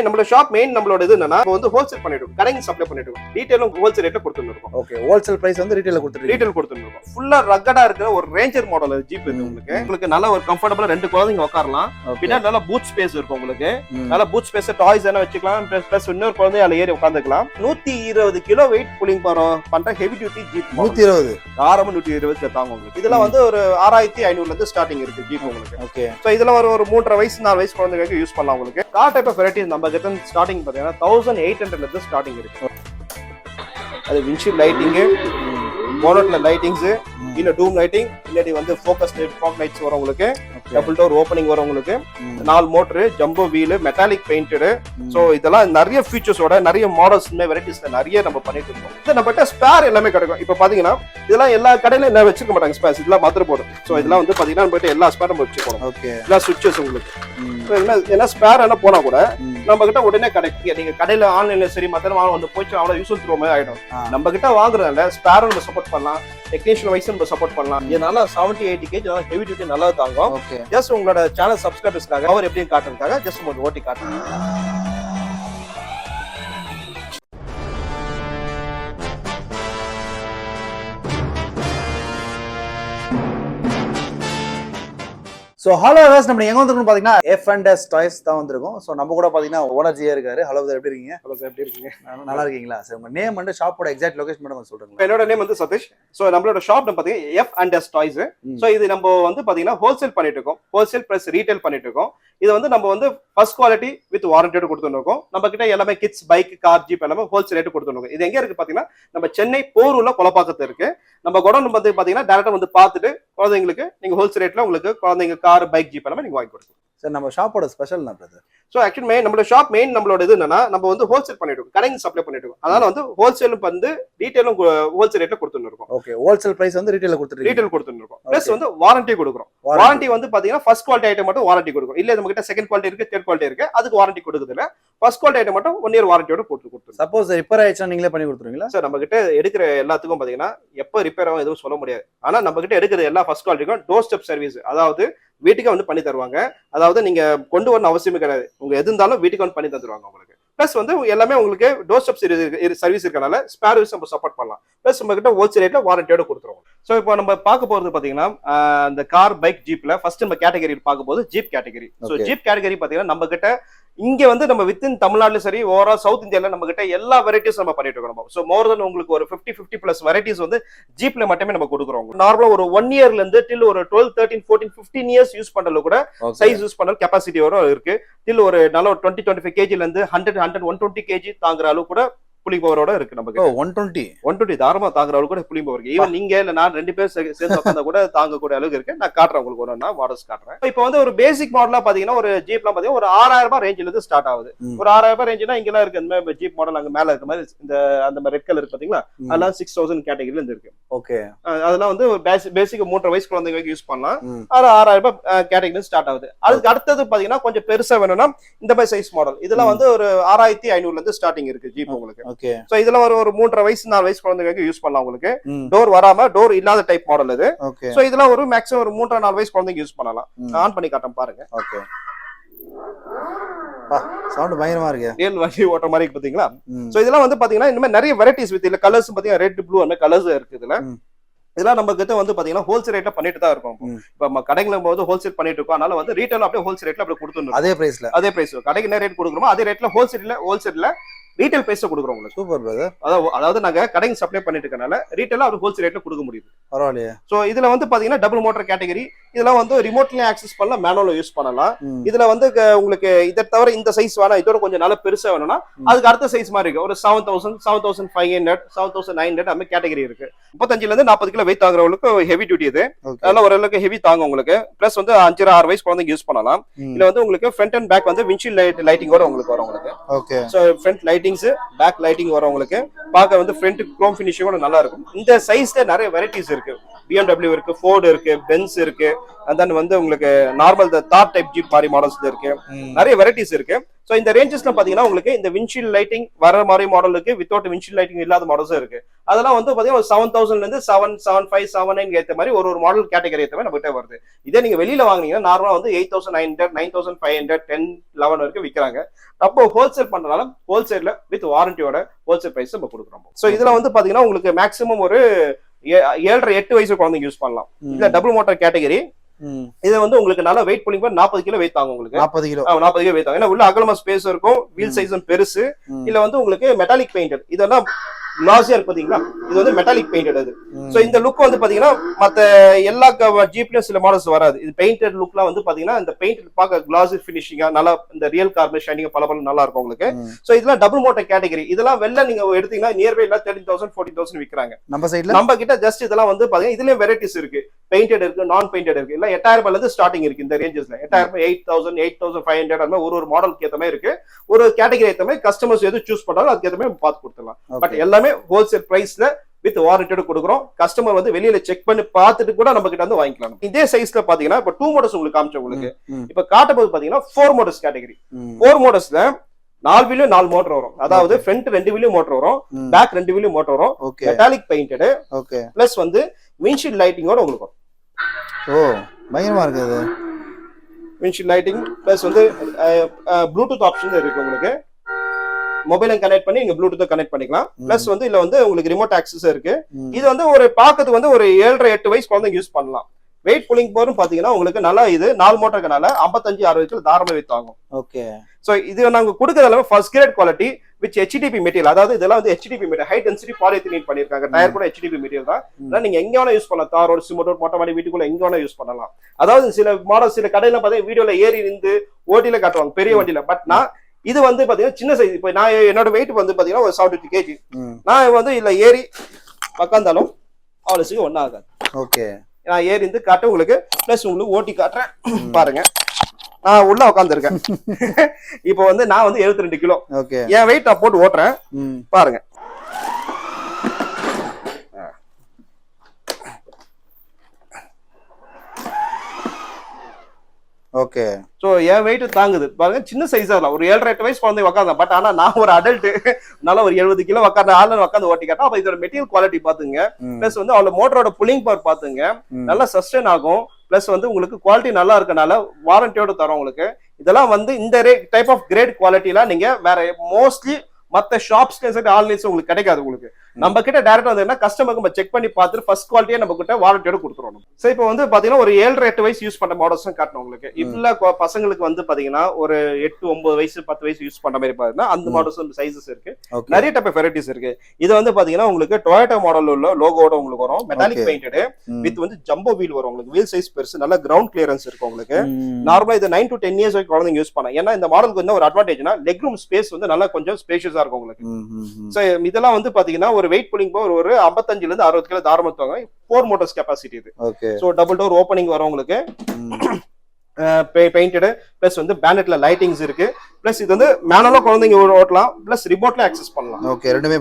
நம்மளோட shop main நம்மளோட இது என்னன்னா வந்து ஹோல்சேல் பண்ணிட்டு கடைக்கு சப்ளை பண்ணிட்டு டீடைலும் ஹோல்சேல் ரேட்ல கொடுத்துருக்கோம். ஓகே, ஹோல்சேல் பிரைஸ் வந்து ரீட்டைல கொடுத்துருக்கோம். ரீட்டைல் கொடுத்துருக்கோம். ஃபுல்லா ரக்கடா இருக்கிற ஒரு ரேஞ்சர் மாடல் ஜீப் இது உங்களுக்கு நல்ல ஒரு கம்ஃபர்டபுளா ரெண்டு குழந்தைங்க உட்காரலாம். பின்னாடி நல்ல பூட் ஸ்பேஸ் இருக்கும் உங்களுக்கு. நல்ல பூட் ஸ்பேஸ் டாய்ஸ் எல்லாம் வச்சுக்கலாம். பிளஸ் இன்னொரு குழந்தை அதுல ஏறி உட்காந்துக்கலாம். 120 கிலோ வெயிட் புல்லிங் பண்ற ஹெவி டியூட்டி ஜீப். 120 ஆரம்பம் 120 தாங்க உங்களுக்கு. இதெல்லாம் வந்து ஒரு 6500 இருந்து ஸ்டார்டிங் இருக்கு ஜீப் உங்களுக்கு. ஓகே, சோ இதெல்லாம் ஒரு 3.5 வயசு 4 வயசு குழந்தைங்களுக்கு யூஸ் பண்ணலாம் உங்களுக்கு. கார் டைப் ஆஃப் வெரைட்டிஸ் நம்ம கிட்ட ஸ்டார்டிங் பாத்தீங்கன்னா 1800 இருந்து ஸ்டார்டிங் இருக்கு. அது விண்ட்ஷீல்ட் லைட்டிங், போனட்ல லைட்டிங்ஸ், இல்ல டூம் லைட்டிங், இல்லாட்டி வந்து ஃபோக்கஸ் லைட், ஃபாக் லைட்ஸ் வரும் உங்களுக்கு. டபுள் டோர் ஓபனிங் வரும் உங்களுக்கு. 4 motor, jumbo wheel, metallic painted. So இதெல்லாம் நிறைய ஃபீச்சர்ஸோட நிறைய மாடல்ஸ் வெரைட்டிஸ்ல நிறைய நம்ம பண்ணிட்டு இருக்கோம். இது நம்மகிட்ட ஸ்பேர் எல்லாமே கிடைக்கும். இப்ப பாத்தீங்கன்னா இதெல்லாம் எல்லா கடையில என்ன வச்சிருக்க மாட்டாங்க ஸ்பேர்ஸ். இதெல்லாம் மதர் போர்டு. சோ இதெல்லாம் வந்து பாத்தீங்கன்னா நம்மகிட்ட எல்லா ஸ்பேர் நம்ம வச்சுக்கணும். ஓகே, எல்லா சுவிட்சஸ் உங்களுக்கு. என்ன ஸ்பேர் என்ன போனா கூட நம்ம கிட்ட உடனே கிடைக்கும். நீங்க கடையில ஆன்லைன்ல சரி மத்த வந்து போச்சு அவ்வளவு யூஸ் த்ரோ மாதிரி ஆயிடும். நம்ம கிட்ட வாங்குறதுனால ஸ்பேர் நம்ம சப்போர்ட் பண்ணலாம், டெக்னீஷியன் வைஸ் நம்ம சப்போர்ட் பண்ணலாம். இதனால 70-80 kg ஹெவி டியூட்டி நல்லா தாங்கும். ஜஸ்ட் உங்களோட சேனல் சப்ஸ்கிரைபர்ஸ்க்காக அவர் எப்படியும் காட்டுறதுக்காக ஜஸ்ட் உங்களுக்கு ஓட்டி காட்டுறேன். சோ ஹலோ வாஸ் நம்ம எங்க வந்திருக்கோம் பாத்தீங்கன்னா F&S டாய்ஸ் தான் வந்திருக்கோம். சோ நம்ம கூட பாத்தீங்கன்னா ஓனர் ஜியா இருக்காரு. ஹலோ சார், எப்படி இருக்கீங்க? ஹலோ சார், எப்படி இருக்கீங்க? நல்லா இருக்கீங்களா சார்? உங்க நேம் அண்ட் ஷாப்போட எக்ஸாக்ட் லொகேஷன் மட்டும் சொல்றீங்களா? என்னோட நேம் வந்து சதீஷ். சோ நம்மளோட ஷாப் பாத்தீங்கன்னா F&S டாய்ஸ். சோ இது நம்ம வந்து பாத்தீங்கன்னா ஹோல்சேல் பண்ணிட்டு இருக்கோம். ஹோல்சேல் பிளஸ் ரீட்டைல் பண்ணிட்டு இருக்கோம். இது வந்து நம்ம வந்து ஃபர்ஸ்ட் குவாலிட்டி வித் வாரண்டியோட கொடுத்துருக்கோம். நம்ம கிட்ட எல்லாமே கிட்ஸ், பைக், கார், ஜீப் எல்லாமே ஹோல்சேல் ரேட்டு கொடுத்துருக்கோம். இது எங்க இருக்கு பாத்தீங்கன்னா நம்ம சென்னை போரூர்ல கொலப்பாக்கத்துல இருக்கு. நம்ம குடோன் வந்து பாத்தீங்கன்னா டேரக்டா வந்து பாத்துட்டு குழந்தைங்களுக்கு நீங்க ஹோல்சேல் ரேட்ல உங்களுக்கு குழந்தைங்க கார், பைக், ஜீப் எல்லாமே நீங்க வாங்கி கொடுக்கலாம். சார் நம்ம ஷாப்போட ஸ்பெஷல் என்ன பிரதர்? சோ ஆக்சுவலி நம்மளோட ஷாப் மெயின் நம்மளோட இது என்னன்னா நம்ம வந்து ஹோல்சேல் பண்ணிட்டு இருக்கோம், கடைக்கு சப்ளை பண்ணிட்டு இருக்கோம். அதனால வந்து ஹோல்சேலும் வந்து ரீட்டைலும் ஹோல்சேல் ரேட்ல கொடுத்துருக்கோம். ஓகே, ஹோல்சேல் பிரைஸ் வந்து ரீட்டைல கொடுத்துருக்கோம். ரீட்டைல் கொடுத்துருக்கோம். பிளஸ் வந்து வாரண்டி கொடுக்குறோம். வாரண்டி வந்து பாத்தீங்கன்னா ஃபர்ஸ்ட் குவாலிட்டி ஐட்டம் மட்டும் வாரண்டி கொடுக்கும். இல்ல நம்ம கிட்ட செகண்ட் குவாலிட்டி இருக்கு, தேர்ட் குவாலிட்டி இருக்கு, அதுக்கு வாரண்டி கொடுக்குது இல்ல. ஃபர்ஸ்ட் குவாலிட்டி ஐட்டம் மட்டும் 1 இயர் வாரண்டியோட கொடுத்துருக்கோம். சப்போஸ் ரிப்பேர் ஆயிடுச்சா நீங்களே பண்ணி கொடுத்துருவீங்களா? சார் நம்ம கிட்ட எடுக்கிற எல்லாத்துக்கும் பாத்தீங்கன்னா எப்ப ரிப்பேர் ஆகும் எதுவும் சொல்ல முடியாது. ஆனா நம்ம கிட்ட எடுக்கிற எல்லா ஃபர்ஸ்ட் குவாலிட்டிக்கும் டோர் ஸ்டெப் சர்வீஸ், அதாவது வீட்டுக்கு வந்து பண்ணி தருவாங்க. அதாவது நீங்க கொண்டு வரணும் அவசியமே கிடையாது. உங்க எது இருந்தாலும் வீட்டுக்கு வந்து பண்ணி தந்துருவாங்க உங்களுக்கு. பிளஸ் வந்து எல்லாமே உங்களுக்கு டோர் ஸ்டெப் சர்வீஸ் இருக்கனால ஸ்பேர் யூஸ் நம்ம சப்போர்ட் பண்ணலாம். பிளஸ் நம்ம கிட்ட ஹோல்சேல் ரேட்ல வாரண்டியோட கொடுத்துருவோம். சோ இப்போ நம்ம பார்க்க போறது பாத்தீங்கன்னா இந்த கார், பைக், ஜீப்ல ஃபர்ஸ்ட் நம்ம கேட்டகரி பார்க்க போது jeep category. So jeep category பாத்தீங்கன்னா நம்ம கிட்ட இங்க வந்து நம்ம வித்தின் தமிழ்நாடுல சரி ஓவரால் சவுத் இந்தியால நம்ம கிட்ட எல்லா வெரைட்டிஸ் நம்ம பண்ணிட்டு இருக்கோம். சோ மோர் தென் உங்களுக்கு ஒரு 50 பிளஸ் வெரைட்டிஸ் வந்து ஜீப்ல மட்டுமே நம்ம கொடுக்குறோம். நார்மலா ஒரு 1 இயர்ல இருந்து டில் ஒரு 12, 13, 14, 15 இயர்ஸ் யூஸ் பண்றதுல கூட சைஸ் யூஸ் பண்ற கெபாசிட்டி வரும் இருக்கு. டில் ஒரு நல்ல 20-25 kg இருந்து 100-120 kg தாங்குற அளவு கூட புலிங் பவரோட இருக்கு. நமக்கு 120 தாராளமா தாங்குற அளவுக்கு கூட புலிங் பவர் இருக்கு. ஈவன் நீங்க இல்ல நான் 2 பேர் சேர்ந்து உட்கார்ந்தா கூட தாங்கக்கூடிய அளவுக்கு இருக்கு. நான் காட்டுறேன் உங்களுக்கு ஒண்ணா மாடல்ஸ் காட்டுறேன். இப்போ வந்து ஒரு பேசிக் மாடலா பாத்தீங்கன்னா ஒரு ஜீப்லாம் பாத்தீங்கன்னா ஒரு 6000 ரூபாய் ரேஞ்சில இருந்து ஸ்டார்ட் ஆகுது. ஒரு 6000 ரூபாய் ரேஞ்சுனா இங்கெல்லாம் இருக்கு. இந்த மாதிரி ஜீப் மாடல் அங்க மேல இருக்க மாதிரி இந்த அந்த மாதிரி ரெட் கலர் பாத்தீங்களா, அதெல்லாம் 6000 கேட்டகரியில இருந்து இருக்கு. ஓகே, அதெல்லாம் வந்து ஒரு பேசிக் 3 வயசு குழந்தைங்களுக்கு யூஸ் பண்ணலாம். 6000 ரூபாய் கேட்டகரியில ஸ்டார்ட் ஆகுது. அதுக்கு அடுத்தது பாத்தீங்கன்னா கொஞ்சம் பெருசா வேணும்னா இந்த மாதிரி சைஸ் மாடல். இதெல்லாம் வந்து ஒரு 6500 இருந்து ஸ்டார்டிங் இருக்கு ஜீப் உங்களுக்கு. ஓகே, சோ இதெல்லாம் ஒரு 3.5 வயசு 4 வயசு குழந்தைங்களுக்கு யூஸ் பண்ணலாம் உங்களுக்கு. டோர் வராம டோர் இல்லாத டைப் மாடல் இது. சோ இதெல்லாம் ஒரு மேக்ஸிமம் ஒரு 3.5-4 வயசு குழந்தைங்க யூஸ் பண்ணலாம். ஆன் பண்ணி காட்றேன் பாருங்க. ஓகே, சவுண்ட் பயங்கரமா இருக்கு. ரியல் வண்டி ஓட்ட மாதிரி இருக்கு பாத்தீங்களா? சோ இதெல்லாம் வந்து பாத்தீங்கன்னா இந்த மாதிரி நிறைய வெரைட்டிஸ் வித் இல்ல கலர்ஸ் பாத்தீங்கன்னா ரெட், ப்ளூ அந்த கலர்ஸ் இருக்கு இதுல. இதெல்லாம் நம்ம கிட்ட வந்து பாத்தீங்கன்னா ஹோல்சேல் ரேட்ல பண்ணிட்டு தான் இருக்கோம். இப்ப நம்ம கடைகளை போது ஹோல்சேல் பண்ணிட்டு இருக்கோம். அதனால வந்து ரீட்டைல் அப்படியே ஹோல்சேல் ரேட்ல அப்படியே கொடுத்துருவோம். அதே பிரைஸ் கடைக்கு என்ன ரேட் கொடுக்குறோமோ அதே ரேட்ல ஹோல்சேல்ல ரீட்டைல் பிரைஸ் கொடுக்குறோம் உங்களுக்கு. Super brother. அதாவது நாங்க கடைக்கு சப்ளை பண்ணிட்டு இருக்கனால ரீட்டைலா அது ஹோல்சேல் ரேட்ல கொடுக்க முடியுது. பரவாயில்லையே. சோ இதுல வந்து பாத்தீங்கன்னா டபுள் மோட்டர் கேட்டகரி. இதெல்லாம் வந்து ரிமோட்லயும் ஆக்சஸ் பண்ணலாம், மேனுவல யூஸ் பண்ணலாம். இதுல வந்து உங்களுக்கு இதை தவிர இந்த சைஸ் வேணா, இதோட கொஞ்சம் நல்ல பெருசா வேணும்னா அதுக்கு அடுத்த சைஸ் மாதிரி இருக்கு. ஒரு 7000, 7500, 7900 அந்த கேட்டகரி இருக்கு. 35ல இருந்து 40 கிலோ வெயிட் தாங்குறவங்களுக்கு ஹெவி டியூட்டி இது. அதனால ஓரளவுக்கு ஹெவி தாங்க உங்களுக்கு. பிளஸ் வந்து 5-6 வயசு குழந்தைங்க யூஸ் பண்ணலாம். இதுல வந்து உங்களுக்கு ஃப்ரண்ட் அண்ட் பேக் வந்து விண்ட்ஷீல்ட் லைட்டிங் வரும் உங்களுக்கு. Okay, so front lightings, back lighting வரும் உங்களுக்கு. பார்க்க வந்து ஃப்ரண்ட் குரோம் ஃபினிஷிங்கோட நல்லா இருக்கும். இந்த சைஸ்ல நிறைய வெரைட்டிஸ் இருக்கு. BMW இருக்கு, ஃபோர்டு இருக்கு, பென்ஸ் இருக்கு, and then வந்து உங்களுக்கு நார்மல் தார் டைப் ஜீப் மாதிரி மாடல்ஸ் இருக்கு, நிறைய வெரைட்டிஸ் இருக்கு. ஸோ இந்த ரேஞ்சஸ்ல பாத்தீங்கன்னா உங்களுக்கு இந்த விண்ட்ஷீல்ட் லைட்டிங் வர மாதிரி மாடல் இருக்கு, வித்தவுட் விண்ட்ஷீல்ட் லைட்டிங் இல்லாத மாடல்ஸும் இருக்கு. அதெல்லாம் வந்து பாத்தீங்கன்னா 7,000ல இருந்து 7, 7, 5, 7, ஏற்ற மாதிரி ஒரு மாடல் கேட்டகரி ஏற்ற மாதிரி நம்மகிட்ட வருது. இதே நீங்க வெளியில வாங்குனீங்கன்னா நார்மலா வந்து 8,900, 9,500, 10, 11 வரைக்கும் விற்கிறாங்க. அப்போ ஹோல்சேல் பண்றதுனால ஹோல்சேல்ல வித் வாரண்டியோட ஹோல்சேல் பிரைஸ் நம்ம கொடுக்குறோம். ஸோ இதுல வந்து பாத்தீங்கன்னா உங்களுக்கு மேக்ஸிமம் ஒரு 7.5 8 வயசு குழந்தைங்க யூஸ் பண்ணலாம். இதுல டபுள் மோட்டார் கேட்டகரி. இது வந்து உங்களுக்கு நல்லா வெயிட் புல்லிங் 40 கிலோ வெயிட் தாங்க உங்களுக்கு. 40 கிலோ வெயிட் தாங்க. ஏன்னா உள்ள அகலமா ஸ்பேஸ் இருக்கும், வீல் சைஸும் பெருசு. இல்ல வந்து உங்களுக்கு மெட்டாலிக் பெயிண்டட், இதெல்லாம் கிளாஸியா இருக்கு பாத்தீங்களா, இது வந்து மெட்டாலிக் பெயிண்டட் அது. சோ இந்த லுக் வந்து பாத்தீங்கன்னா மத்த எல்லா ஜீப்லயும் சில மாடல்ஸ் வராது. இது பெயிண்டட் லுக்லாம் வந்து பாத்தீங்கன்னா இந்த பெயிண்ட் பார்க்க கிளாஸி ஃபினிஷிங்கா நல்லா இந்த ரியல் கார்பன் ஷைனிங் பல நல்லா இருக்கும் உங்களுக்கு. சோ இதெல்லாம் டபுள் மோட்டார் கேட்டகரி. இதெல்லாம் வெளில நீங்க எடுத்தீங்கன்னா நியர்பை 13,000 14,000 விக்கிறாங்க. நம்ம சைடுல நம்ம கிட்ட ஜஸ்ட் இதெல்லாம் வந்து பாத்தீங்கன்னா இதுலயும் வெரைட்டிஸ் இருக்கு. பெயிண்டட் இருக்கு, நான் பெயிண்டட் இருக்கு. இல்ல 8,000 ரூபாயில இருந்து ஸ்டார்டிங் இருக்கு இந்த ரேஞ்சஸ்ல. 8,000, 8,000, 8,500 அந்த மாதிரி ஒரு மாடலுக்கு ஏத்த மாதிரி இருக்கு. ஒரு கேட்டகரி ஏத்த மாதிரி கஸ்டமர்ஸ் எது சூஸ் பண்றாலும் அதுக்கு ஏத்த மாதிரி பார்த்து கொடுத்துடலாம். பட் எல்லாமே ஹோல்சேல் பிரைஸ்ல வித் வாரண்டியோட கொடுக்குறோம். கஸ்டமர் வந்து வெளியில செக் பண்ணி பார்த்துட்டு கூட நம்ம கிட்ட வந்து வாங்கிக்கலாம். இதே சைஸ்ல பாத்தீங்கன்னா இப்ப 2 மோட்டர்ஸ் உங்களுக்கு காமிச்சேன் உங்களுக்கு. இப்ப காட்டும்போது பாத்தீங்கன்னா 4 மோட்டர்ஸ் கேட்டகரி. 4 மோட்டர்ஸ்ல 4 வீலும் 4 மோட்டர் வரும். அதாவது ஃப்ரண்ட் 2 வீலும் மோட்டர் வரும், பேக் 2 வீலும் மோட்டர் வரும், மெட்டாலிக் பெயிண்டட், பிளஸ் வந்து விண்ட்ஷீல்ட் லைட்டிங்கோட உங்களுக்கு வரும். ஓ பயங்கரமா இருக்கு அது. விண்ட்ஷீல்ட் லைட்டிங் பிளஸ் வந்து ப்ளூடூத் ஆப்ஷன் இருக்கு உங்களுக்கு. மொபைலை கனெக்ட் பண்ணி நீங்க ப்ளூடூத் கனெக்ட் பண்ணிக்கலாம். பிளஸ் வந்து இதுல வந்து உங்களுக்கு ரிமோட் ஆக்சஸ் இருக்கு. இது வந்து ஒரு பாக்கிறதுக்கு வந்து ஒரு 7.5 8 வயசு குழந்தைங்க யூஸ் பண்ணலாம். வெயிட் புல்லிங் போரும் பாத்தீங்கன்னா உங்களுக்கு நல்லா இது 4 மோட்டருக்குனால 55 60 கிலோ தாராளமா வெயிட் ஆகும். ஓகே. சோ இது நாங்க கொடுக்கறது எல்லாமே first grade quality with HDP material. அதாவது இதெல்லாம் வந்து HDP material, high density polyethylene பண்ணிருக்காங்க. டயர் கூட HDP மெட்டீரியல் தான். அதனால நீங்க எங்க வேணா யூஸ் பண்ணலாம். தார் ரோட், சிமெண்ட் ரோட், மொட்டை மாடி, வீட்டுக்குள்ள எங்க வேணா யூஸ் பண்ணலாம். அதாவது சில மாடல் சில கடையில பாத்தீங்கன்னா வீடியோல ஏறி இருந்து ஓட்டில காட்டுவாங்க பெரிய வண்டியில. பட் நான் இது வந்து பாத்தீங்கன்னா சின்ன சைஸ். இப்ப நான் என்னோட வெயிட் வந்து பாத்தீங்கன்னா ஒரு 70 kg. நான் வந்து இல்ல ஏறி உட்காந்தாலும் அவ்வளவு சீக்கிரம் ஒன்னும் ஆகாது. ஓகே. நான் ஏறி இருந்து காட்ட உங்களுக்கு, பிளஸ் உங்களுக்கு ஓட்டி காட்டுறேன் பாருங்க. நான் உள்ள உட்காந்துருக்கேன். இப்போ வந்து நான் வந்து 72 கிலோ. என் வெயிட் நான் போட்டு ஓட்டுறேன் பாருங்க. ஓகே. சோ என் வெயிட் தாங்குது பாருங்க. சின்ன சைஸா இல்ல, ஒரு 7.5 8 வயசு குழந்தை உட்காந்து. பட் ஆனா நான் ஒரு அடல்ட், நல்லா ஒரு 70 கிலோ உட்காந்து ஆளுநர் உட்காந்து ஓட்டி காட்டா. அப்ப இதோட மெட்டீரியல் குவாலிட்டி பாத்துங்க, பிளஸ் வந்து அவ்வளவு மோட்டரோட புல்லிங் பவர் பாத்துங்க, நல்லா சஸ்டெயின் ஆகும். பிளஸ் வந்து உங்களுக்கு குவாலிட்டி நல்லா இருக்கனால வாரண்டியோட தரோம் உங்களுக்கு. இதெல்லாம் வந்து இந்த டைப் ஆஃப் கிரேட் குவாலிட்டிலாம் நீங்க வேற மோஸ்ட்லி மத்த ஷாப்ஸ்ல சரி ஆன்லைன்ஸ் உங்களுக்கு கிடைக்காது. உங்களுக்கு நம்ம கிட்ட டைரக்டா வந்து கஸ்டமருக்கு செக் பண்ணி பார்த்துட்டு ஃபர்ஸ்ட் குவாலிட்டியா நம்ம கிட்ட வாரண்டியோட கொடுத்துருவோம். சோ இப்போ வந்து பாத்தீங்கன்னா ஒரு 7 8 வயசு யூஸ் பண்ண மாடல்ஸும் காட்டணும் உங்களுக்கு. இப்ப பசங்களுக்கு வந்து பாத்தீங்கன்னா ஒரு 8 9 வயசு 10 வயசு யூஸ் பண்ற மாதிரி பாத்தீங்கன்னா அந்த மாடல்ஸ் சைஸஸ் இருக்கு. நிறைய டைப் ஆஃப் வெரைட்டிஸ் இருக்கு. இது வந்து பாத்தீங்கன்னா உங்களுக்கு டொயோட்டா மாடல் உள்ள லோகோட உங்களுக்கு வரும். மெட்டாலிக் பெயிண்டட் வித் வந்து ஜம்போ வீல் வரும் உங்களுக்கு. வீல் சைஸ் பெருசு, நல்ல கிரவுண்ட் கிளியரன்ஸ் இருக்கும் உங்களுக்கு. நார்மலா இது 9 to 10 இயர்ஸ் வரைக்கும் குழந்தைங்க யூஸ் பண்ணலாம். ஏன்னா இந்த மாடலுக்கு வந்து ஒரு அட்வான்டேஜ்னா லெக் ரூம் ஸ்பேஸ் வந்து நல்லா கொஞ்சம் ஸ்பேஷியஸா இருக்கும் உங்களுக்கு. சோ இதெல்லாம் வந்து பாத்தீங்கன்னா ஒரு வெயிட் புல்லிங் பவர் ஒரு 55 ல இருந்து 60 கிலோ தாராளமா தாங்க. 4 மோட்டர்ஸ் கெபாசிட்டி இது. சோ டபுள் டோர் ஓபனிங் வரும் உங்களுக்கு. பெயிண்டட் பிளஸ் வந்து பேனட்ல லைட்டிங்ஸ் இருக்கு. பிளஸ் இது வந்து மேனுவலா குழந்தைங்க ஓட்டலாம், பிளஸ் ரிமோட்ல ஆக்சஸ் பண்ணலாம். ஓகே, ரெண்டுமே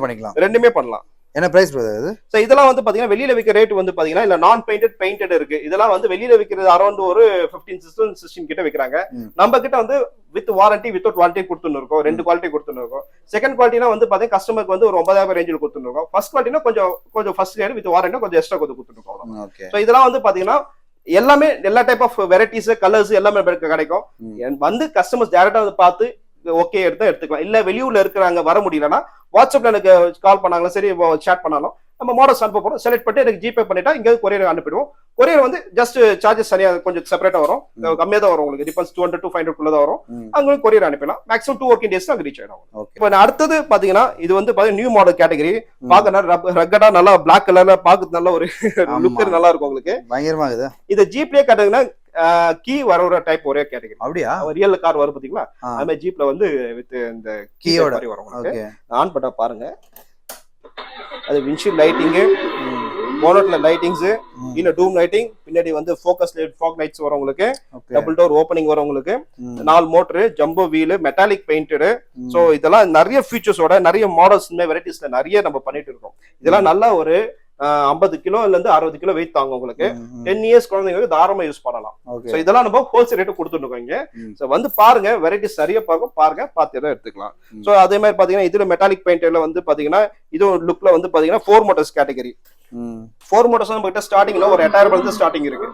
பண்ணலாம். என்ன பிரைஸ் பிரதர் இது? சோ இதெல்லாம் வந்து பாத்தீங்கன்னா வெளியில விக்கிற ரேட் வந்து பாத்தீங்கன்னா இல்ல நான் பெயிண்டட் பெயிண்டட் இருக்கு. இதெல்லாம் வந்து வெளியில விக்கிறது அரௌண்ட் ஒரு 15 கிட்ட விக்கிறாங்க. நம்ம கிட்ட வந்து வித் வாரண்டி வித்வுட் வாரண்டி கொடுத்துன்னு இருக்கோம். 2 குவாலிட்டி கொடுத்துன்னு இருக்கோம். செகண்ட் குவாலிட்டினா வந்து பாத்தீங்கன்னா கஸ்டமருக்கு வந்து ஒரு 9,000 ரேஞ்சில் கொடுத்துன்னு இருக்கோம். ஃபர்ஸ்ட் குவாலிட்டினா கொஞ்சம் ஃபர்ஸ்ட் கிரேட் வித் வாரண்டி கொஞ்சம் எக்ஸ்ட்ரா கொடுத்துன்னு இருக்கோம். சோ இதெல்லாம் வந்து பாத்தீங்கன்னா எல்லாமே எல்லா டைப் ஆஃப் வெரைட்டிஸ் கலர்ஸ் எல்லாமே கிடைக்கும். வந்து கஸ்டமர்ஸ் டைரக்டா வந்து பார்த்து ஓகே எடுத்துக்கலாம். இல்ல வெளியூர்ல இருக்கிறாங்க வர முடியலன்னா வாட்ஸ்அப்ல எனக்கு கால் பண்ணாங்களா சரி சேட் பண்ணாலும் நம்ம மாடல்ஸ் அனுப்ப போறோம். செலக்ட் பண்ணிட்டு எனக்கு ஜிபே பண்ணிட்டா இங்க கொரியர் அனுப்பிடுவோம். கொரியர் வந்து ஜஸ்ட் சார்ஜஸ் சரியா கொஞ்சம் செப்பரேட்டா வரும், கம்மியா தான் வரும் உங்களுக்கு. டிபெண்ட்ஸ் 200 to 500 குள்ள தான் வரும். அங்க கொரியர் அனுப்பலாம். மேக்ஸிமம் 2 working days அங்க ரீச் ஆயிடும். இப்போ அடுத்தது பாத்தீங்கன்னா இது வந்து நியூ மாடல் கேட்டகரி. பாக்க ரக்கடா நல்லா பிளாக் கலர்ல பாக்குறது நல்ல ஒரு லுக் நல்லா இருக்கும் உங்களுக்கு. பயங்கரமா இருக்குது. இது ஜீப்லயே கேட்டீங்கன்னா கீ வர ஒரு டைப் ஒரே கேட்டகரி. அப்படியா? ரியல் கார் வரும் பாத்தீங்களா, அது மாதிரி ஜீப்ல வந்து வித் இந்த கீயோட மாதிரி வரும் உங்களுக்கு. ஆன் பண்ணா பாருங்க. அது விண்ட்ஷீல்ட் லைட்டிங், போனட்ல லைட்டிங்ஸ், இல்ல டூம் லைட்டிங், பின்னாடி வந்து ஃபோக்கஸ் லைட் ஃபாக் லைட்ஸ் வரும் உங்களுக்கு. டபுள் டோர் ஓபனிங் வரும் உங்களுக்கு. 4 motor, jumbo wheel, metallic painted. So இதெல்லாம் நிறைய ஃபீச்சர்ஸோட நிறைய மாடல்ஸ் வெரைட்டிஸ்ல நிறைய நம்ம பண்ணிட்டு இருக்கோம். இதெல்லாம் நல்ல ஒரு 50 கிலோல இருந்து 60 கிலோ வெயிட் தாங்க உங்களுக்கு. 10 இயர்ஸ் குழந்தைங்களுக்கு தாராளமா யூஸ் பண்ணலாம். சோ இதெல்லாம் நம்ம ஹோல்சேல் ரேட் கொடுத்துருக்கோங்க. சோ வந்து பாருங்க, வெரைட்டி சரியா பாருங்க, பார்த்து தான் எடுத்துக்கலாம். சோ அதே மாதிரி பாத்தீங்கன்னா இதுல மெட்டாலிக் பெயிண்ட்ல வந்து பாத்தீங்கன்னா இது லுக்ல வந்து பாத்தீங்கன்னா 4 மோட்டர்ஸ் கேட்டகரி. 4 மோட்டர்ஸ் நம்ம கிட்ட ஸ்டார்டிங்ல ஒரு 8000 ரூபாயில இருந்து ஸ்டார்டிங் இருக்கு.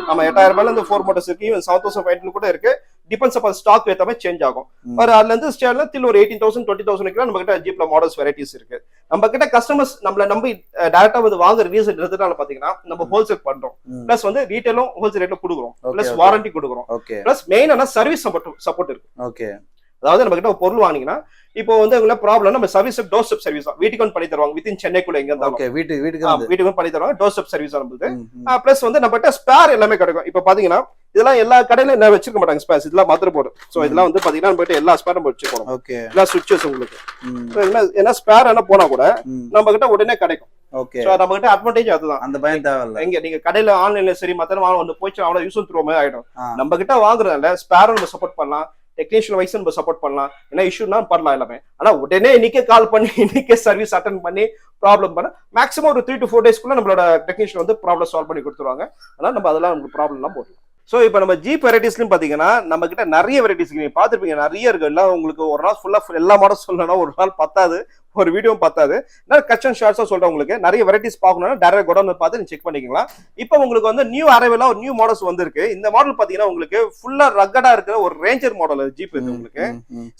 நம்ம 8000 ரூபாயில இருந்து 4 மோட்டர்ஸ் இருக்கு. ஈவன் 7500 கூட இருக்கு. டிபெண்ட்ஸ் அப்பான் ஸ்டாக் ஏத்த மாதிரி சேஞ்ச் ஆகும். ஒரு அதுல இருந்து ஸ்டார்ட்ல till ஒரு 18000 20000 வரைக்கும் நம்ம கிட்ட ஜீப்ல மாடல்ஸ் வெரைட்டிஸ் இருக்கு. நம்ம கிட்ட கஸ்டமர்ஸ் நம்மள நம்பி டைரக்டா வந்து வாங்குற ரீசன் இருக்கிறதுனால பாத்தீங்கன்னா நம்ம ஹோல்சேல் பண்றோம். பிளஸ் வந்து ரீட்டைலும் ஹோல்சேல் ரேட்ல கொடுக்குறோம். பிளஸ் வாரண்டி கொடுக்குறோம். பிளஸ் மெயினான சர்வீஸ் சப்போர்ட் இருக்கு. ஓகே, அதாவது நம்ம கிட்ட ஒரு பொருள் வாங்கினீங்கன்னா இப்போ வந்து உங்களுக்கு ப்ராப்ளம் நம்ம சர்வீஸ் டோர் ஸ்டெப் சர்வீஸ் தான் வீட்டுக்கு வந்து பண்ணி தருவாங்க. வித்தின் சென்னைக்குள்ள எங்க இருந்தாலும் ஓகே, வீட்டுக்கு பண்ணி தருவாங்க. டோர் ஸ்டெப் சர்வீஸ் நம்மளுது. பிளஸ் வந்து நம்ம கிட்ட ஸ்பேர் எல்லாமே கிடைக்கும். இப்போ பாத்தீங்கன்னா இதெல்லாம் எல்லா கடையில என்ன வச்சிருக்க மாட்டாங்க ஸ்பேர்ஸ். இதெல்லாம் மதர் போர்டு. சோ இதெல்லாம் வந்து பாத்தீங்கன்னா நம்ம கிட்ட எல்லா ஸ்பேரும் வச்சுக்கணும். ஓகே, எல்லா சுவிட்சஸ் உங்களுக்கு என்ன ஸ்பேர் என்ன போனா கூட நம்ம கிட்ட உடனே கிடைக்கும். ஓகே, சோ நம்ம கிட்ட அட்வான்டேஜ் அதுதான். அந்த பயம் தேவையில்லை. எங்க நீங்க கடையில ஆன்லைன்ல சரி மத்த வந்து போச்சு அவ்வளவு யூஸ் த்ரோ மாதிரி ஆயிடும். நம்ம கிட்ட வாங்குறதுனால ஸ்பேரும் நம்ம சப்போர்ட் பண்ணலாம். டெக்னீஷியன் வைஸ் நம்ம சப்போர்ட் பண்ணலாம். என்ன இஷ்யூனா பண்ணலாம் எல்லாமே. ஆனா உடனே இன்னைக்கே கால் பண்ணி இன்னைக்கே சர்வீஸ் அட்டென்ட் பண்ணி ப்ராப்ளம் பண்ண மேக்ஸிமம் ஒரு 3 to 4 டேஸ்க்குள்ள நம்மளோட டெக்னீஷியன் வந்து ப்ராப்ளம் சால்வ் பண்ணி கொடுத்துருவாங்க. ஆனா நம்ம அதெல்லாம் நமக்கு ப்ராப்ளம் எல்லாம் போடலாம். சோ இப்போ நம்ம ஜீப் வெரைட்டிஸ்லயும் பாத்தீங்கன்னா நம்ம கிட்ட நிறைய வெரைட்டிஸ் நீங்க பாத்துருப்பீங்க, நிறைய இருக்கு. எல்லாம் உங்களுக்கு ஒரு நாள் ஃபுல்லா எல்லா மாடல்ஸ் சொல்லணும்னா ஒரு நாள் பத்தாது, ஒரு வீடியோ பத்தாது. கட் அண்ட் ஷார்ட்ஸா சொல்றேன். உங்களுக்கு நிறைய வெரைட்டிஸ் பார்க்கணும்னா டைரக்ட் கோடவுன் பார்த்து நீங்க செக் பண்ணிக்கலாம். இப்போ உங்களுக்கு வந்து நியூ அரைவலா ஒரு நியூ மாடல்ஸ் வந்திருக்கு. இந்த மாடல் பாத்தீங்கன்னா உங்களுக்கு ஃபுல்லா ரக்கடா இருக்கிற ஒரு ரேஞ்சர் மாடல் ஜீப் இது உங்களுக்கு.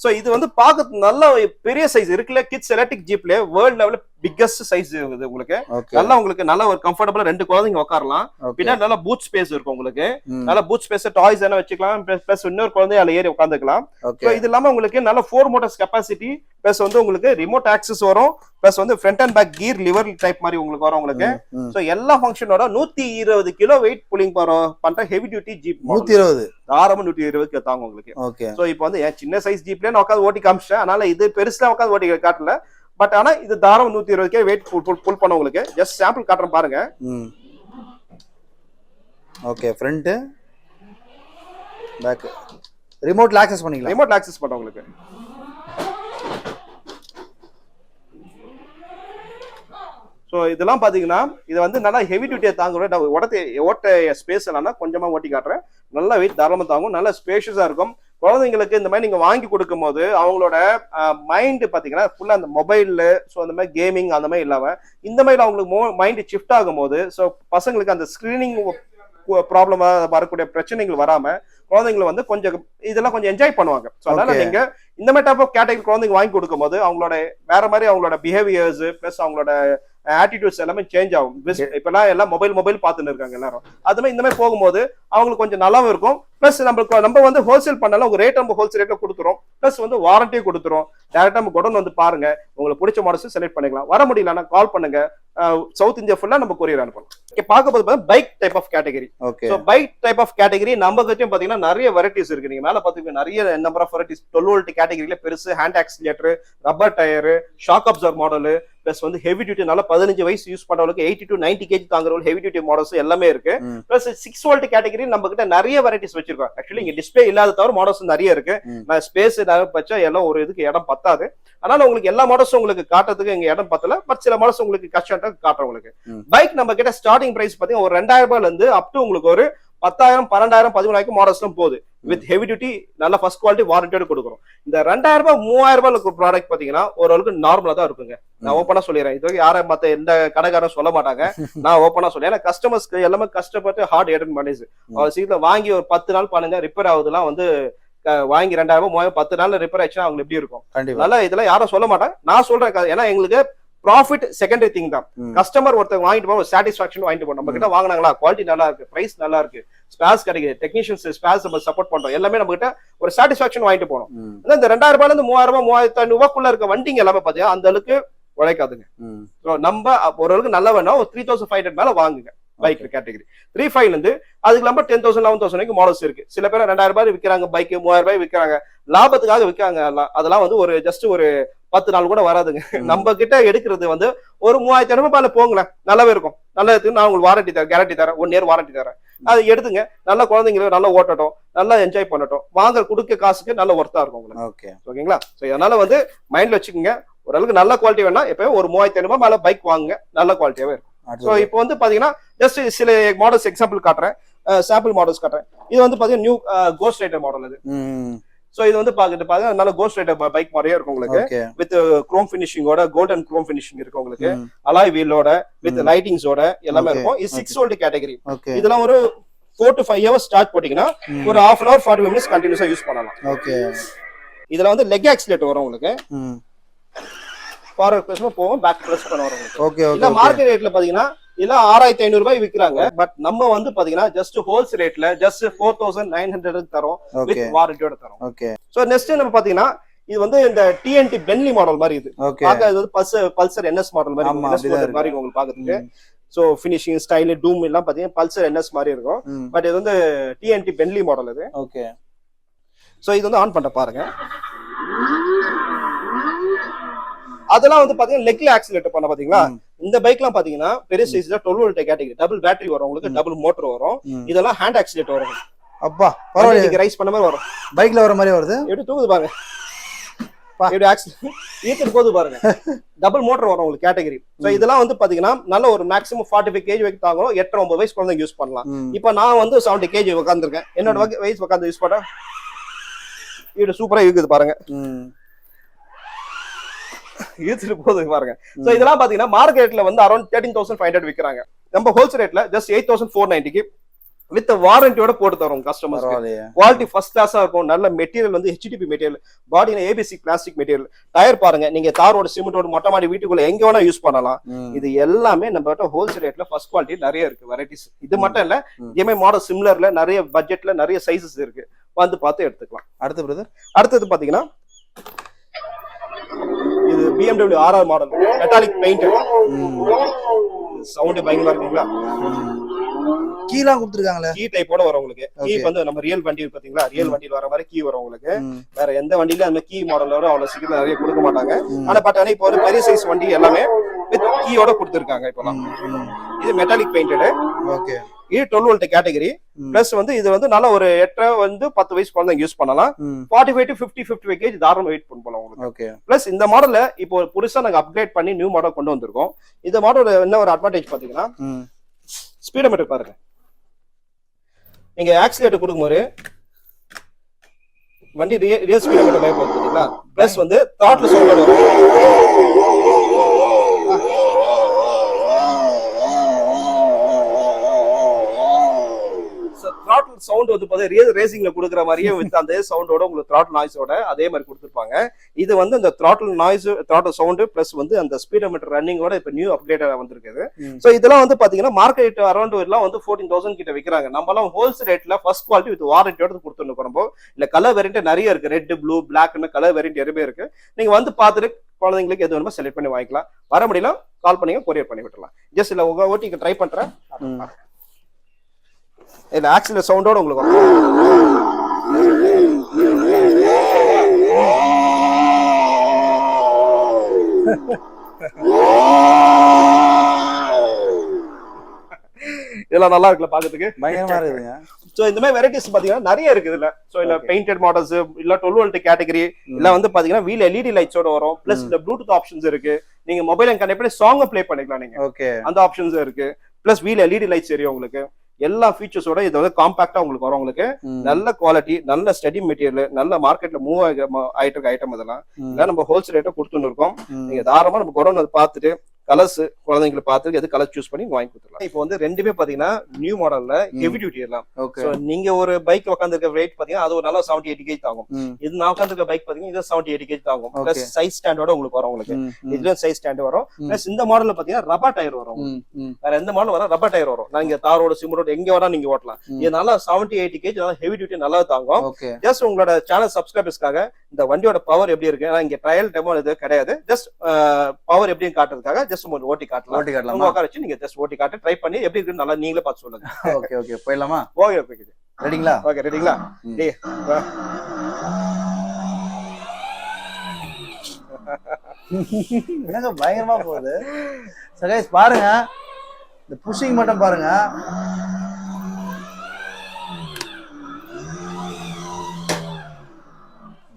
சோ இது வந்து பார்க்க நல்ல பெரிய சைஸ் இருக்குல்ல, கிட்ஸ் எலக்ட்ரிக் ஜீப்ல வேர்ல்ட் லெவல்ல பிக்கஸ்ட் சைஸ் இது உங்களுக்கு. நல்லா உங்களுக்கு நல்ல ஒரு கம்ஃபர்டபுளா 2 குழந்தைங்க உட்காரலாம். பின்னாடி நல்ல பூட் ஸ்பேஸ் இருக்கும் உங்களுக்கு. நல்ல பூட் ஸ்பேஸ், டாய்ஸ் என்ன வச்சுக்கலாம். பிளஸ் இன்னொரு குழந்தை அதுல ஏறி உட்காந்துக்கலாம். இது இல்லாம உங்களுக்கு நல்ல 4 மோட்டர்ஸ் கெப்பாசிட்டி. பிளஸ் வந்து உங்களுக்கு ரிமோட் ஆக்சஸ் வரும். பிளஸ் வந்து front and back gear lever type மாதிரி உங்களுக்கு வரும் உங்களுக்கு. சோ எல்லா ஃபங்க்ஷனோட 120 கிலோ வெயிட் புல்லிங் பண்ற ஹெவி டியூட்டி ஜீப். 120 தாராளமா 120 தாங்க உங்களுக்கு. ஓகே, சோ இப்போ வந்து சின்ன சைஸ் ஜீப்ல நான் உட்காந்து ஓட்டி காமிச்சேன். அதனால இது பெருசா உட்காந்து ஓட்டி காட்டல. பட் ஆனா இது தாராளம் 120 வெயிட் புல் பண்ண உங்களுக்கு. ஜஸ்ட் சாம்பிள் காட்டுறேன் பாருங்க. ஓகே, ஃப்ரண்ட் பேக் ரிமோட்ல ஆக்சஸ் பண்ணிக்கலாம். ரிமோட்ல ஆக்சஸ் பண்ண உங்களுக்கு. ஸோ இதெல்லாம் பாத்தீங்கன்னா இது வந்து நல்லா ஹெவி டியூட்டியா தாங்குறோம். ஓட்ட ஸ்பேஸ் இல்லைன்னா கொஞ்சமா ஓட்டி காட்டுறேன். நல்லா வெயிட் தாராளமா தாங்கும். நல்ல ஸ்பேஷியஸா இருக்கும். குழந்தைங்களுக்கு இந்த மாதிரி நீங்க வாங்கி கொடுக்கும் போது அவங்களோட மைண்ட் பாத்தீங்கன்னா ஃபுல்லா அந்த மொபைல்ல ஸோ அந்த மாதிரி கேமிங் அந்த மாதிரி இல்லாம இந்த மாதிரி அவங்களுக்கு மைண்ட் ஷிஃப்ட் ஆகும் போது ஸோ பசங்களுக்கு அந்த ஸ்கிரீனிங் ப்ராப்ளமா வரக்கூடிய பிரச்சனைகள் வராம குழந்தைங்களை வந்து கொஞ்சம் இதெல்லாம் கொஞ்சம் என்ஜாய் பண்ணுவாங்க. ஸோ அதனால நீங்க இந்த மாதிரி டைப் ஆஃப் கேட்டகரி குழந்தைங்க வாங்கி கொடுக்கும் போது அவங்களோட வேற மாதிரி அவங்களோட பிஹேவியர்ஸ் பிளஸ் அவங்களோட ஆட்டிடியூட்ஸ் எல்லாமே சேஞ்ச் ஆகும். இப்பெல்லாம் எல்லாம் மொபைல் பார்த்துன்னு இருக்காங்க எல்லாரும். அது மாதிரி இந்த மாதிரி போகும்போது அவங்களுக்கு கொஞ்சம் நல்லாவும் இருக்கும். பிளஸ் நம்ம வந்து ஹோல்சேல் பண்ணாலும் உங்க ரேட் நம்ம ஹோல்சேல் ரேட்ல கொடுத்துரும். பிளஸ் வந்து வாரண்டியும் கொடுத்துரும். டேரக்டா நம்ம குடோன் வந்து பாருங்க, உங்களுக்கு பிடிச்ச மாடல்ஸ் செலக்ட் பண்ணிக்கலாம். வர முடியலன்னா கால் பண்ணுங்க. சவுத் இந்தியா ஃபுல்லா நம்ம கொரியர் அனுப்பலாம். பார்க்க போது bike type of category. So bike type of category நம்ம கிட்டயும் பாத்தீங்கன்னா நிறைய வெரைட்டிஸ் இருக்கு. நீங்க மேல பாத்தீங்கன்னா நிறைய நம்பர் ஆஃப் வெரைட்டிஸ் 12 வோல்ட் கேட்டகரியில பெருசு, hand accelerator, rubber tyre, shock absorber model, plus வந்து ஹெவி டியூட்டி நல்ல 15 வயசு யூஸ் பண்றவங்களுக்கு 80 to 90 kg தாங்குறவங்க ஹெவி டியூட்டி மாடல்ஸ் எல்லாமே இருக்கு. பிளஸ் 6 வோல்ட் கேட்டகரி நம்ம கிட்ட நிறைய வெரைட்டிஸ் வச்சிருக்கோம். ஆக்சுவலி இங்க டிஸ்பிளே இல்லாத தவிர மாடல்ஸ் நிறைய இருக்கு. நான் ஸ்பேஸ் பச்சா எல்லாம் ஒரு இதுக்கு இடம் பத்தாது. அதனால உங்களுக்கு எல்லா மாடல்ஸும் உங்களுக்கு காட்டுறதுக்கு இங்க இடம் பத்தல. பட் சில மாடல்ஸ் உங்களுக்கு கஷ்டம் காட்டுறோம் உங்களுக்கு. பைக் நம்ம கிட்ட ஸ்டார்டிங் பிரைஸ் பாத்தீங்கன்னா ஒரு 2000 ரூபாயில இருந்து அப் டு உங்களுக்கு ஒரு 10,000 12,000 13,000 மாடல்ஸ்லாம் போகுது. வித் ஹெவி டியூட்டி நல்ல ஃபர்ஸ்ட் குவாலிட்டி வாரண்டியோட கொடுக்குறோம். இந்த 2000 ரூபாய் 3000 ரூபாய் ப்ராடக்ட் பாத்தீங்கன்னா ஓரளவுக்கு நார்மலா தான் இருக்குங்க. நான் ஓப்பனா சொல்லிடுறேன். இது யாரும் மத்த எந்த கடைக்காரரும் சொல்ல மாட்டாங்க. நான் ஓப்பனா சொல்றேன். ஏன்னா கஸ்டமர்ஸ்க்கு எல்லாமே கஷ்டப்பட்டு ஹார்ட் ஏர்ன் பண்ணிச்சு. சீக்கிரம் வாங்கி ஒரு 10 நாள் பண்ணுங்க, ரிப்பேர் ஆகுதுலாம் வந்து வாங்கி 2000 ரூபாய் 3000 10 நாள் ரிப்பேர் ஆச்சுன்னா அவங்க எப்படி இருக்கும்? அதனால இதெல்லாம் யாரும் சொல்ல மாட்டாங்க. நான் சொல்றேன். ஏன்னா எங்களுக்கு ப்ராஃபிட் செகண்டரி திங் தான். கஸ்டமர் ஒருத்தர் வாங்கிட்டு போக சாட்டிஸ்பாக்சன் வாங்கிட்டு போறோம். நம்ம கிட்ட வாங்கினாங்களா, குவாலிட்டி நல்லா இருக்கு, பிரைஸ் நல்லா இருக்கு, ஸ்பேஸ் கிடைக்குது, டெக்னீஷியன்ஸ் ஸ்பேஸ் நம்ம சப்போர்ட் பண்றோம், எல்லாமே நம்ம கிட்ட ஒரு சாட்டிஸ்பாக்சன் வாங்கிட்டு போனோம். இந்த 2000 ரூபாயில இருந்து 3000 ரூபாய் 3500 ரூபாய்க்குள்ள இருக்க வண்டிங்க எல்லாமே பாத்தீங்கன்னா அந்த அளவுக்கு உழைக்காதுங்க. நம்ம ஓரளவுக்கு நல்ல வேணா ஒரு 3500 மேல வாங்குங்க. பைக் கேட்டகரி 3.5 இருந்து அதுக்கு இல்லாம 10,000 11,000 வரைக்கும் மாடல்ஸ் இருக்கு. சில பேர் 2000 ரூபாய் விற்கிறாங்க, பைக் 3000 ரூபாய் விற்கிறாங்க, லாபத்துக்காக விற்காங்க. அதெல்லாம் வந்து ஒரு ஜஸ்ட் ஒரு 10 நாள் கூட வராதுங்க. நம்ம கிட்ட எடுக்கிறது வந்து ஒரு 3500 ரூபாயில போங்களேன், நல்லாவே இருக்கும். நல்லா இருக்கு. நான் உங்களுக்கு வாரண்டி தரேன், கேரண்டி தரேன், 1 இயர் வாரண்டி தரேன். அது எடுத்துங்க. நல்ல குழந்தைங்களுக்கு நல்லா ஓட்டட்டும், நல்லா என்ஜாய் பண்ணட்டும். வாங்க கொடுக்க காசுக்கு நல்ல ஒர்த்தா இருக்கும் உங்களுக்கு. ஓகேங்களா? அதனால வந்து மைண்ட்ல வச்சுக்கோங்க. ஓரளவுக்கு நல்ல குவாலிட்டி வேணா எப்பயும் ஒரு 3500 ரூபாய் மேல பைக் வாங்குங்க, நல்ல குவாலிட்டியாவே இருக்கும். ஸோ இப்போ வந்து பாத்தீங்கன்னா ஜஸ்ட் சில மாடல்ஸ் எக்ஸாம்பிள் காட்டுறேன், சாம்பிள் மாடல்ஸ் காட்டுறேன். இது வந்து பாத்தீங்கன்னா நியூ கோஸ்ட் ரைடர் மாடல் இது. சோ இது வந்து பாத்தீங்கன்னா நல்ல கோஸ்ட் ரைடர் பைக் மாதிரியே இருக்கும் உங்களுக்கு. வித் குரோம் பினிஷிங்கோட, கோல்டன் குரோம் பினிஷிங் இருக்கு உங்களுக்கு. அலாய் வீலோட வித் லைட்டிங்ஸோட எல்லாமே இருக்கும். இது 6 வோல்ட் கேட்டகரி. இதெல்லாம் ஒரு 4 to 5 hours ஸ்டார்ட் போட்டீங்கன்னா ஒரு half an hour 45 minutes கண்டினியூஸா யூஸ் பண்ணலாம். ஓகே. இதுல வந்து லெக் ஆக்சிலேட்டர் வரும் உங்களுக்கு. ஃபார்வர்ட் பிரஸ் போவோம், பேக் பிரஸ் பண்ண வரும் உங்களுக்கு. Okay okay. இல்ல மார்க்கெட் ரேட்ல பாத்தீங்கன்னா இல்ல 6500 ரூபாய் விக்கிறாங்க. பட் நம்ம வந்து பாத்தீங்கன்னா ஜஸ்ட் ஹோல்சேல் ரேட்ல ஜஸ்ட் 4900 தரோம் வித் வாரண்டியோட தரோம். ஓகே. சோ நெக்ஸ்ட் நம்ம பாத்தீங்கன்னா இது வந்து இந்த டிஎன்டி பென்லி மாடல் மாதிரி இது. பாக்க இது பல்சர் என்எஸ் மாடல் மாதிரி உங்களுக்கு பாக்குறதுக்கு. சோ ஃபினிஷிங் ஸ்டைல் டூம் எல்லாம் பாத்தீங்கன்னா பல்சர் என்எஸ் மாதிரி இருக்கும். பட் இது வந்து டிஎன்டி பென்லி மாடல் இது. ஓகே. சோ இது வந்து ஆன் பண்ண பாருங்க. அதெல்லாம் வந்து பாத்தீங்கன்னா லெக்ல ஆக்சிலேட்டர் பண்ண பாத்தீங்களா. இந்த பைக்லாம் பாத்தீங்கன்னா பெரிய சைஸ்ல 12 வோல்ட் கேட்டகரி, டபுள் பேட்டரி வரும் உங்களுக்கு, டபுள் மோட்டர் வரும். இதெல்லாம் ஹேண்ட் ஆக்சிலேட்டர் வரும். அப்பா பரவாயில்லை, ரைஸ் பண்ண மாதிரி வரும். பைக்ல வர மாதிரி வருது. எப்படி தூக்குது பாருங்க, எப்படி ஆக்சிலேட்டர் ஈத்துட்டு போகுது பாருங்க. டபுள் மோட்டர் வரும் உங்களுக்கு கேட்டகரி. சோ இதெல்லாம் வந்து பாத்தீங்கன்னா நல்ல ஒரு மேக்ஸிமம் 45 kg வரைக்கும் தாங்கும். 8-9 வயசு குழந்தை யூஸ் பண்ணலாம். இப்போ நான் வந்து 70 kg உட்காந்துருக்கேன். என்னோட வயசு உட்காந்து யூஸ் பண்ணா இது சூப்பரா இருக்குது பாருங்க. ஈத்துட்டு போகுது பாருங்க. சோ இதெல்லாம் பாத்தீங்கன்னா மார்க்கெட்ல வந்து அரௌண்ட் 13,500 விக்கிறாங்க. நம்ம ஹோல்சேல் ரேட்ல ஜஸ்ட் 8,490 வித் வாரண்டியோட போட்டு தரோம் கஸ்டமர்ஸ். குவாலிட்டி ஃபர்ஸ்ட் கிளாஸா இருக்கும். நல்ல மெட்டீரியல் வந்து ஹெச்டிபி மெட்டீரியல், பாடியில ஏபிசி பிளாஸ்டிக் மெட்டீரியல். டயர் பாருங்க, நீங்க தாரோட சிமெண்டோட மொட்டை மாடி வீட்டுக்குள்ள எங்க வேணா யூஸ் பண்ணலாம். இது எல்லாமே நம்ம ஹோல்சேல் ரேட்ல ஃபர்ஸ்ட் குவாலிட்டி நிறைய இருக்கு வெரைட்டிஸ். இது மட்டும் இல்ல, இதே மாடல் சிமிலர்ல நிறைய பட்ஜெட்ல நிறைய சைசஸ் இருக்கு. வந்து பார்த்து எடுத்துக்கலாம். அடுத்து பிரதர், அடுத்தது பாத்தீங்கன்னா இது BMW RR model metallic paint. Sound பயங்கரமா இருக்குங்களா. கீலாம் கொடுத்துருக்காங்களே, கீ டைப்போட வரும் உங்களுக்கு. கீ வந்து நம்ம ரியல் வண்டி பாத்தீங்களா, ரியல் வண்டியில வர மாதிரி கீ வரும் உங்களுக்கு. வேற எந்த வண்டியில அந்த கீ மாடல் வரும் அவ்வளவு சீக்கிரம் நிறைய கொடுக்க மாட்டாங்க. ஆனா பட் ஆனா இப்போ ஒரு பெரிய சைஸ் வண்டி எல்லாமே வித் கீயோட கொடுத்துருக்காங்க இப்போலாம். இது மெட்டாலிக் பெயிண்டட். ஓகே. இது 12 வோல்ட் கேட்டகரி. பிளஸ் வந்து இது வந்து நல்ல ஒரு 8 வந்து 10 வயசு குழந்தைங்க யூஸ் பண்ணலாம். 45 to 55 kg தாராளமா வெயிட் பண்ணலாம் உங்களுக்கு. ஓகே. பிளஸ் இந்த மாடல்ல இப்போ புதுசா நாங்க அப்கிரேட் பண்ணி நியூ மாடல் கொண்டு வந்திருக்கோம். இந்த மாடல் என்ன ஒரு அட்வான்டேஜ் பாத்தீங்கன்னா ஸ்பீடோமீட்டர் பாருங்க. நீங்க ஆக்சிலேட்டர் கொடுக்கும்போது வண்டி ரியல் ஸ்பீடோமீட்டர் மாதிரி போகுது பாத்தீங்களா. பிளஸ் வந்து த்ராட்டில் சவுண்ட் வரும். த்ராட்டில் சவுண்ட் வந்து பாத்தீங்கன்னா ரியல் ரேசிங்ல கொடுக்குற மாதிரியே வித் அந்த சவுண்டோட உங்களுக்கு த்ராட்டில் நாய்ஸோட அதே மாதிரி கொடுத்துருப்பாங்க. இது வந்து இந்த throttle noise, throttle sound plus வந்து அந்த ஸ்பீடோமீட்டர் ரன்னிங்கோட இப்ப நியூ அப்டேட்டா வந்திருக்குது. சோ இதெல்லாம் வந்து பாத்தீங்கன்னா மார்க்கெட் அரௌண்ட் எல்லாம் வந்து 14,000 கிட்ட விற்கிறாங்க. நம்ம எல்லாம் ஹோல்சேல் ரேட்ல ஃபர்ஸ்ட் குவாலிட்டி வித் வாரண்டியோட கொடுத்துருக்கோம். இல்ல கலர் வேரியன்ட் நிறைய இருக்கு, ரெட், ப்ளூ, பிளாக்னு கலர் வேரியன்ட் எதுவுமே இருக்கு. நீங்க வந்து பாத்துட்டு குழந்தைங்களுக்கு எது வேணுமோ செலக்ட் பண்ணி வாங்கிக்கலாம். வர முடியல கால் பண்ணீங்க, கொரியர் பண்ணி விட்டுலாம். ஜஸ்ட் இல்ல உங்க ஓட்டிக்கு ட்ரை பண்றேன். இல்ல ஆக்சிலேட்டர் சவுண்டோட உங்களுக்கு இதெல்லாம் நல்லா இருக்குல்ல பாக்கிறதுக்கு, பயங்கரமா இருக்குங்க. சோ இந்த மாதிரி வெரைட்டிஸ் பாத்தீங்கன்னா நிறைய இருக்கு இதுல. சோ இல்ல பெயிண்டட் மாடல்ஸ், இல்ல 12 வோல்ட் கேட்டகரி, இல்ல வந்து பாத்தீங்கன்னா வீல் எல்இடி லைட்ஸோட வரும். பிளஸ் இந்த ப்ளூடூத் ஆப்ஷன்ஸ் இருக்கு. நீங்க மொபைல் கனெக்ட் பண்ணி சாங் ப்ளே பண்ணிக்கலாம் நீங்க. ஓகே. அந்த ஆப்ஷன்ஸ் இருக்கு. பிளஸ் வீல் எல்இடி லைட்ஸ் எரியும் உங்களுக்கு. எல்லா ஃபீச்சர்ஸோட இது வந்து காம்பாக்டா உங்களுக்கு வரும். உங்களுக்கு நல்ல குவாலிட்டி, நல்ல ஸ்டடி மெட்டீரியல், நல்ல மார்க்கெட்ல மூவ் ஆயிட்டு இருக்க ஐட்டம் இதெல்லாம் நம்ம ஹோல்சேல் ரேட்டா கொடுத்துட்டு இருக்கோம். நீங்க தாராளமா நம்ம குடோன் அதை பார்த்துட்டு கலர்ஸ் குழந்தைங்களை பார்த்து எது கலர் சூஸ் பண்ணி வாங்கி கொடுத்துடலாம். இப்போ வந்து ரெண்டுமே பாத்தீங்கன்னா நியூ மாடல்ல ஹெவி டியூட்டி எல்லாம். நீங்க ஒரு பைக் உட்காந்துருக்க வெயிட் பாத்தீங்கன்னா அது ஒரு நல்ல 70-80 kg தாகும். இது நான் உட்காந்துருக்க பைக் பாத்தீங்கன்னா இது 70-80 kg தாகும். பிளஸ் சைஸ் ஸ்டாண்டோட உங்களுக்கு வரும். உங்களுக்கு இதுல சைஸ் ஸ்டாண்ட் வரும். பிளஸ் இந்த மாடல்ல பாத்தீங்கன்னா ரப்பர் டயர் வரும். வேற எந்த மாடல் வர ரப்பர் டயர் வரும். நீங்க தாரோட சிமரோட எங்க வேணா நீங்க ஓட்டலாம். இது நல்லா 70-80 kg நல்லா ஹெவி டியூட்டி நல்லா தாங்கும். ஜஸ்ட் உங்களோட சேனல் சப்ஸ்கிரைபர்ஸ்க்காக இந்த வண்டியோட பவர் எப்படி இருக்கு, இங்க ட்ரையல் டெமோ இது கிடையாது. ஜஸ்ட் பவர் எப்படின்னு காட்டுறதுக்காக ஜஸ்ட் உங்களுக்கு ஓட்டி காட்டலாம். ஓட்டி காட்டலாம். உட்கார வச்சு நீங்க ஜஸ்ட் ஓட்டி காட்டு ட்ரை பண்ணி எப்படி இருக்குன்னு நல்லா நீங்களே பார்த்து சொல்லுங்க. ஓகே ஓகே போயிடலாமா? ஓகே ஓகே ரெடிங்களா? ஓகே ரெடிங்களா? டேய் என்னங்க பயங்கரமா போகுது. சோ गाइस பாருங்க, இந்த புஷிங் மட்டும் பாருங்க.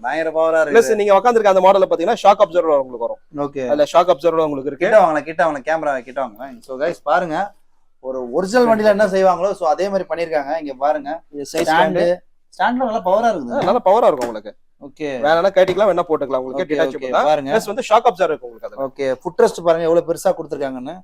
பயங்கர பவரா பிளஸ் இருக்கு. நீங்க உட்காந்துருக்க அந்த மாடல்ல பாத்தீங்கன்னா ஷாக் அப்சர்வர் உங்களுக்கு வரும். ஓகே, அதுல ஷாக் அப்சர்வர் உங்களுக்கு இருக்கு. கிட்ட வாங்க கேமரா கிட்ட வாங்க. சோ கைஸ் பாருங்க, ஒரு ஒரிஜினல் வண்டியில என்ன செய்வாங்களோ சோ அதே மாதிரி பண்ணிருக்காங்க. இங்க பாருங்க ஸ்டாண்ட்ல நல்லா பவரா இருக்குது, நல்லா பவரா இருக்கும் உங்களுக்கு. ஓகே, வேணா கட்டிக்கலாம், வேணா போட்டுக்கலாம் உங்களுக்கு. டிட்டாச்சபிள் தான் பாருங்க. பிளஸ் வந்து ஷாக் அப்சர்வர் இருக்கு உங்களுக்கு. அது ஓகே, ஃபுட் ரெஸ்ட் பாருங்க எவ்வளவு பெருசா கொடுத்துருக்காங்கன்னு.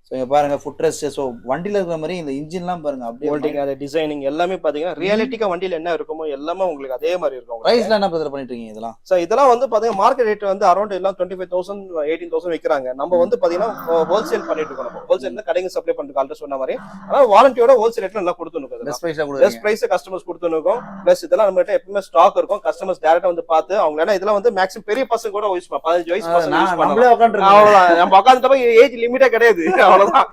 ஸோ இங்க பாருங்க ஃபுட் ரெஸ்ட். ஸோ வண்டியில இருக்கிற மாதிரி இந்த இன்ஜின்லாம் பாருங்க அப்படியே ஹோல்டிங், அது டிசைனிங் எல்லாமே பாத்தீங்கன்னா ரியாலிட்டிக்கா வண்டியில என்ன இருக்குமோ எல்லாமே உங்களுக்கு அதே மாதிரி இருக்கும். பிரைஸ்ல என்ன பிரதர் பண்ணிட்டு இருக்கீங்க இதெல்லாம்? சோ இதெல்லாம் வந்து பாத்தீங்கன்னா மார்க்கெட் ரேட் வந்து அரௌண்ட் எல்லாம் 25,000 18,000 விற்கிறாங்க. நம்ம வந்து பாத்தீங்கன்னா ஹோல்சேல் பண்ணிட்டு இருக்கோம். நம்ம ஹோல்சேல்ல கடைங்க சப்ளை பண்ணிட்டு ஆல்ரெடி சொன்ன மாதிரி. ஆனா வாரண்டியோட ஹோல்சேல் ரேட்ல நல்லா கொடுத்துருக்கோம். பெஸ்ட் பிரைஸ் கஸ்டமர்ஸ் கொடுத்துருக்கோம். பிளஸ் இதெல்லாம் நம்ம கிட்ட எப்பவுமே ஸ்டாக் இருக்கும். கஸ்டமர்ஸ் டைரக்டா வந்து பார்த்து அவங்க ஏன்னா இதெல்லாம் வந்து மேக்ஸிமம் பெரிய பசங்க கூட யூஸ் பண்ணலாம். 15 வயசு பசங்க யூஸ் பண்ணலாம். அவ்வளவுதான், நம்ம உட்காந்துட்டப்ப ஏஜ் லிமிட்டே கிடையாது. அவ்வளவுதான்.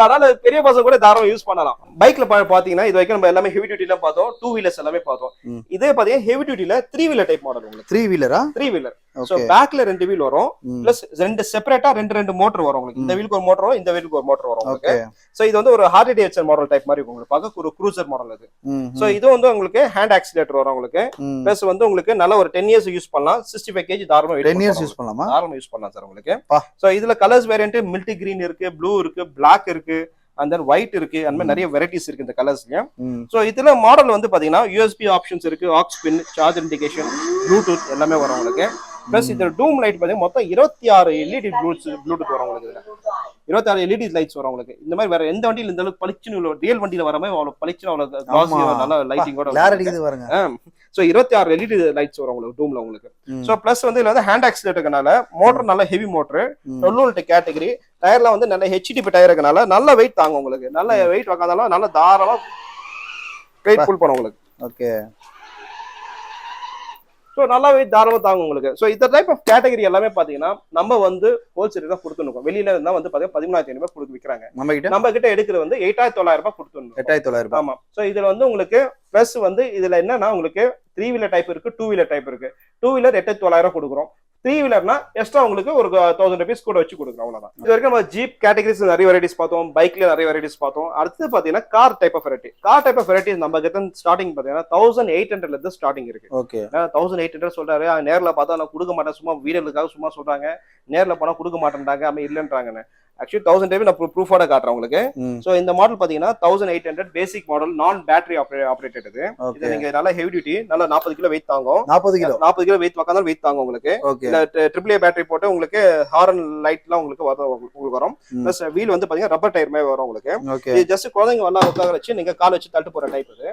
அதனால பெரிய பசங்க கூட தாராளமா யூஸ் பண்ணலாம். பைக்ல பாத்தீங்கன்னா இது வரைக்கும் நம்ம எல்லாமே ஹெவி டியூட்டில பார்த்தோம், 2 வீலர்ஸ் எல்லாமே பார்த்தோம். இதே பாத்தீங்கன்னா ஹெவி டியூட்டில 3 வீலர் டைப் மாடல் உங்களுக்கு. 3 வீலரா? 3 வீலர். சோ பேக்ல 2 வீல் வரும், பிளஸ் 2 செப்பரேட்டா 2 மோட்டர் வரும் உங்களுக்கு. இந்த வீலுக்கு ஒரு மோட்டர் வரும், இந்த வீலுக்கு ஒரு மோட்டர் வரும் உங்களுக்கு. சோ இது வந்து ஒரு ஹார்லி டேவிட்சன் மாடல் டைப் மாதிரி உங்களுக்கு. பார்க்க ஒரு க்ரூசர் மாடல் அது. சோ இது வந்து உங்களுக்கு ஹேண்ட் ஆக்சிலேட்டர் வரும் உங்களுக்கு. பிளஸ் வந்து உங்களுக்கு நல்ல ஒரு 10 இயர்ஸ் யூஸ் பண்ணலாம். 65 kg தாராளமா 10 இயர்ஸ் யூஸ் பண்ணலாமா? தாராளமா யூஸ் பண்ணலாம் சார் உங்களுக்கு. சோ இதுல கலர்ஸ் வேரியன்ட் மில்டி கிரீன் இருக்கு, ப்ளூ இருக்கு, பிளாக் இருக்கு, and then white இருக்கு. அந்த மாதிரி நிறைய வெரைட்டிஸ் இருக்கு இந்த கலர்ஸ்லயும். சோ இதுல மாடல் வந்து பாத்தீங்கன்னா USB ஆப்ஷன்ஸ் இருக்கு, ஆக்ஸ் பின், சார்ஜ் இண்டிகேஷன், ப்ளூடூத் எல்லாமே வரும் உங்களுக்கு. பிளஸ் இந்த டூம் லைட் பாத்தீங்கன்னா மொத்தம் 26 LED ப்ளூடூத் வரும் உங்களுக்கு. 26 LED லைட்ஸ் வரும் உங்களுக்கு. இந்த மாதிரி வேற எந்த வண்டியில இந்த அளவுக்கு பளிச்சுன்னு ரியல் வண்டியில வர மாதிரி அவ்வளவு பளிச்சுன்னு அவ்வளவு கிளாஸியா நல்ல லைட்டிங்கோட பாருங்க. சோ 26 LED லைட்ஸ் வரும் உங்களுக்கு டூம்ல உங்களுக்கு. சோ பிளஸ் வந்து இதுல வந்து ஹேண்ட் ஆக்சிலேட்டர் இருக்கனால மோட்டர் நல்ல ஹெவி மோட்டர், 12 வோல்ட் கேட்டகரி. டயர்ல வந்து நல்ல HDP டயர் இருக்கனால நல்ல வெயிட் தாங்கும் உங்களுக்கு. நல்ல வெயிட் வைக்காதாலும் நல்ல தாராளமா வெயிட் புல் பண்ணும் உங்களுக்கு. ஓகே, சோ நல்லா வெயிட் தாராளமா தாங்கும் உங்களுக்கு. சோ இந்த டைப் ஆஃப் கேட்டகரி எல்லாமே பாத்தீங்கன்னா நம்ம வந்து ஹோல்சேல் தான் கொடுத்துருக்கோம். வெளியில இருந்தா வந்து பாத்தீங்கன்னா 13,500 ரூபாய் கொடுத்து விற்கிறாங்க. நம்ம கிட்ட எடுக்கிறது வந்து 8,900 ரூபாய் கொடுத்துருந்தோம். 8,900. ஆமா. சோ இதுல வந்து உங்களுக்கு பிளஸ் வந்து இதுல என்னன்னா உங்களுக்கு 3 வீலர் டைப் இருக்கு, 2 வீலர் டைப் இருக்கு. 2 வீலர் 8,900 கொடுக்குறோம். 3 வீலர்னா எக்ஸ்ட்ரா உங்களுக்கு ஒரு 1000 ரூபீஸ் கூட வச்சு கொடுக்குறோம். அவ்வளவுதான். இது வரைக்கும் நம்ம ஜீப் கேட்டகரிஸ் நிறைய வெரைட்டிஸ் பார்த்தோம், பைக்ல நிறைய வெரைட்டிஸ் பார்த்தோம். அடுத்து பாத்தீங்கன்னா car type of variety. Car type of variety நம்ம கிட்ட ஸ்டார்டிங் பாத்தீங்கன்னா 1800 இருந்து ஸ்டார்டிங் இருக்கு. ஓகே, 1800 சொல்றாரு. நேர்ல பார்த்தா நான் கொடுக்க மாட்டேன், சும்மா வீடியோக்காக சும்மா சொல்றாங்க. நேர்ல போனா கொடுக்க மாட்டேன்றாங்க, அப்படி இல்லன்றாங்கன்னு. ஆக்சுவலி 1000 நான் ப்ரூஃபோட காட்டுறேன் உங்களுக்கு. சோ இந்த மாடல் பாத்தீங்கன்னா 1800 பேசிக் மாடல், நான் பேட்டரி ஆபரேட்டட். இது நீங்க நல்லா ஹெவி டியூட்டி, நல்லா 40 கிலோ வெயிட் தாங்கும். 40 கிலோ வெயிட் உட்கார்ந்தாலும் வெயிட் தாங்கும் உங்களுக்கு. இல்ல AAA பேட்டரி போட்டு உங்களுக்கு ஹாரன் லைட்லாம் உங்களுக்கு வரும். பிளஸ் வீல் வந்து பாத்தீங்கன்னா ரப்பர் டயர் மாதிரி வரும் உங்களுக்கு. இது ஜஸ்ட் குழந்தைங்க வரலாம் உட்கார வச்சு நீங்க கால் வச்சு தட்டு போற டைப் இது.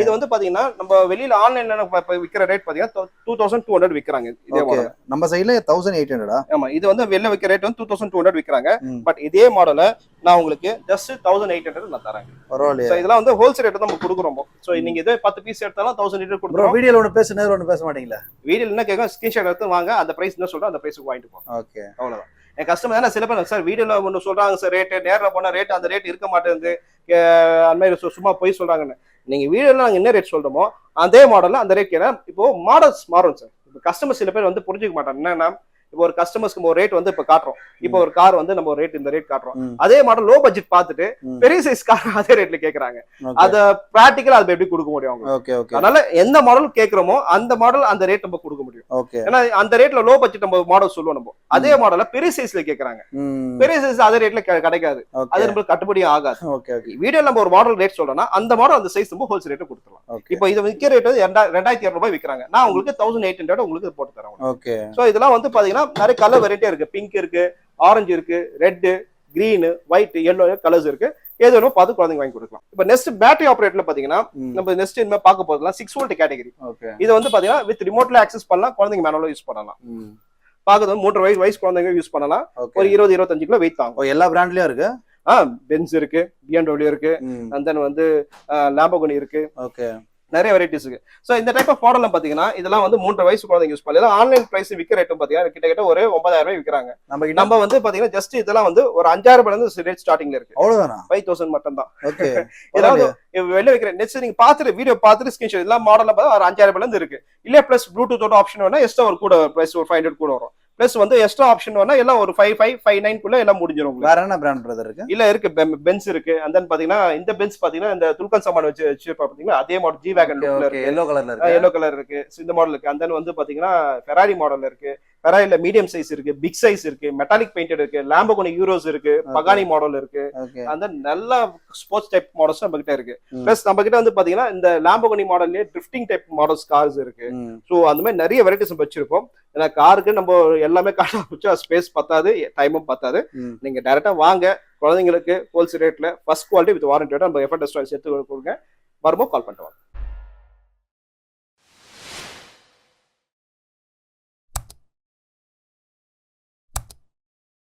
இது வந்து பாத்தீங்கன்னா நம்ம வெளியில ஆன்லைன்ல விக்கிற ரேட் பாத்தீங்கன்னா 2200 விக்கிறாங்க. இதே மாடல் நம்ம சைடுல 1800. ஆமா, இது வந்து வெளில விக்கிற ரேட் வந்து 2200 விக்கிறாங்க. பட் இதே மாடலை நான் உங்களுக்கு ஜஸ்ட் 1800 நான் தரேன். பரவாயில்லையா? இதெல்லாம் வந்து ஹோல்சேல் ரேட் தான் நம்ம கொடுக்குறோம். சோ நீங்க இதே 10 பீஸ் எடுத்தாலும் 1800 கொடுக்குறோம். வீடியோல ஒன்னு பேச நேரா ஒன்னு பேச மாட்டீங்களா? வீடியோல என்ன கேட்கும், ஸ்கிரீன்ஷாட் எடுத்து வாங்க, அந்த பிரைஸ் என்ன சொல்றோம் அந்த பிரைஸ்க்கு வாங்கிட்டு போங்க. ஓகே, அவ்வளவுதான். என் கஸ்டமர் என்ன சில பேர் சார் வீடியோல ஒன்னு சொல்றாங்க சார் ரேட், நேர்ல போனா ரேட் அந்த ரேட் இருக்க மாட்டேங்குது, அந்த மாதிரி சும்மா போய் சொல்றாங்கன்னு. நீங்க வீடியோல நாங்க என்ன ரேட் சொல்றோமோ அதே மாடல்ல அந்த ரேட் கேட்க. இப்போ மாடல்ஸ் மாறும் சார். இப்போ கஸ்டமர் சில பேர் வந்து புரிஞ்சுக்க மாட்டாங்க. என்னன்னா இப்போ ஒரு கஸ்டமர்ஸ்க்கு ஒரு ரேட் வந்து இப்ப காட்டுறோம். இப்போ ஒரு கார் வந்து நம்ம ஒரு ரேட் இந்த ரேட் காட்டுறோம். அதே மாடல் லோ பட்ஜெட் பார்த்துட்டு பெரிய சைஸ் கார் அதே ரேட்ல கேக்குறாங்க. அத பிராக்டிகலா அது எப்படி கொடுக்க முடியும்? அதனால எந்த மாடல் கேக்குறோமோ அந்த மாடல் அந்த ரேட் நம்ம கொடுக்க முடியும். ஏன்னா அந்த ரேட்ல லோ பட்ஜெட் நம்ம மாடல் சொல்லுவோம். நம்ம அதே மாடல பெரிய சைஸ்ல கேக்குறாங்க. பெரிய சைஸ் அதே ரேட்ல கிடைக்காது. அது நம்மளுக்கு கட்டுப்படி ஆகாது. வீடியோ நம்ம ஒரு மாடல் ரேட் சொல்றோம்னா அந்த மாடல் அந்த சைஸ் நம்ம ஹோல்சேல் ரேட் கொடுத்துடலாம். இப்போ இது விற்கிற ரேட் 2200 ரூபாய் விற்கிறாங்க. நான் உங்களுக்கு 1800 உங்களுக்கு போட்டு தரேன். சோ இதெல்லாம் வந்து பாத்தீங்கன்னா நிறைய கலர் வெரைட்டியா இருக்கு. பிங்க் இருக்கு, ஆரஞ்சு இருக்கு, red, green, white, yellow colours இருக்கு. ஏதோ ஒன்று பார்த்து குழந்தைங்க வாங்கி கொடுக்கலாம். இப்போ நெக்ஸ்ட் பேட்டரி ஆபரேட்டர்ல பாத்தீங்கன்னா நம்ம நெக்ஸ்ட் இனிமே பார்க்க போதெல்லாம் 6 வோல்ட் கேட்டகரி. இது வந்து பாத்தீங்கன்னா வித் ரிமோட்ல ஆக்சஸ் பண்ணலாம், குழந்தைங்க மேனுவலா யூஸ் பண்ணலாம். பாக்குறது 3 வயசு குழந்தைங்க யூஸ் பண்ணலாம். ஒரு 20-25 கிலோ வெயிட் தாங்கும். எல்லா பிராண்ட்லயும் இருக்கு. பென்ஸ் இருக்கு, BMW இருக்கு, and then வந்து லாம்போர்கினி இருக்கு. ஓகே, நிறைய வெரைட்டிஸ் இருக்கு. சோ இந்த டைப் ஆஃப் மாடல்ல பாத்தீங்கன்னா இதெல்லாம் வந்து 3 வயசு குழந்தைங்க யூஸ் பண்ணலாம். ஆன்லைன் பிரைஸ் விக்கிற ரேட்டும் பாத்தீங்கன்னா கிட்டத்தட்ட ஒரு 9000 ரூபாய் விக்கிறாங்க. நம்ம வந்து பாத்தீங்கன்னா ஜஸ்ட் இதெல்லாம் வந்து ஒரு 5000 ரூபாயில இருந்து ரேட் ஸ்டார்டிங்ல இருக்கு. அவ்வளவுதானா? 5000 மட்டும் தான். ஓகே, ஏதாவது வெளிய விக்கிற நெக்ஸ்ட் நீங்க பாத்துட்டு வீடியோ பாத்துட்டு ஸ்கிரீன்ஷாட் இதெல்லாம் மாடல்ல பார்த்தா ஒரு 5000 ரூபாயில இருந்து இருக்கு. இல்ல பிளஸ் ப்ளூடூத்தோட ஆப்ஷன் வேணா எக்ஸ்ட்ரா ஒரு கூட பிரைஸ் ஒரு 500 கூட வரும். பிளஸ் வந்து எக்ஸ்ட்ரா ஆப்ஷன் வேணா எல்லாம் ஒரு 5559 எல்லாம் முடிஞ்சிடும் உங்களுக்கு. வேற என்ன பிராண்ட் பிரதர் இருக்கு? இல்ல இருக்கு, பென்ஸ் இருக்கு. அண்ட் தென் பாத்தீங்கன்னா இந்த பென்ஸ் பாத்தீங்கன்னா இந்த துல்கன் சாமான் வச்சு பாத்தீங்கன்னா அதே மாடல் ஜி வேகன் லுக்ல இருக்கு. எல்லோ கலர்ல இருக்கு. எல்லோ கலர் இருக்கு. இந்த மாடல் இருக்கு. அண்ட் தென் வந்து பாத்தீங்கன்னா ஃபெராரி மாடல் இருக்கு. ஃபெராரில மீடியம் சைஸ் இருக்கு, பிக் சைஸ் இருக்கு, மெட்டாலிக் பெயிண்டட் இருக்கு, லாம்போர்கினி யூரோஸ் இருக்கு, பகானி மாடல் இருக்கு. அந்த நல்ல ஸ்போர்ட்ஸ் டைப் மாடல்ஸ் நம்ம கிட்ட இருக்கு. பிளஸ் நம்ம கிட்ட வந்து பாத்தீங்கன்னா இந்த லாம்போர்கினி மாடல்லே ட்ரிஃப்டிங் டைப் மாடல்ஸ் கார்ஸ் இருக்கு. சோ அந்த மாதிரி நிறைய வெரைட்டிஸ் நம்ம வச்சிருப்போம். ஏன்னா காருக்கு நம்ம எல்லாமே காட்ட வச்சா ஸ்பேஸ் பத்தாது, டைமும் பத்தாது. நீங்க டைரக்டா வாங்க, குழந்தைங்களுக்கு ஹோல்சேல் ரேட்ல ஃபர்ஸ்ட் குவாலிட்டி வித் வாரண்டியோட நம்ம எஃபர்ட் ரெஸ்டாரன்ட் சேர்த்து கொடுங்க. வரும்போது கால் பண்ணிட்டு வாங்க.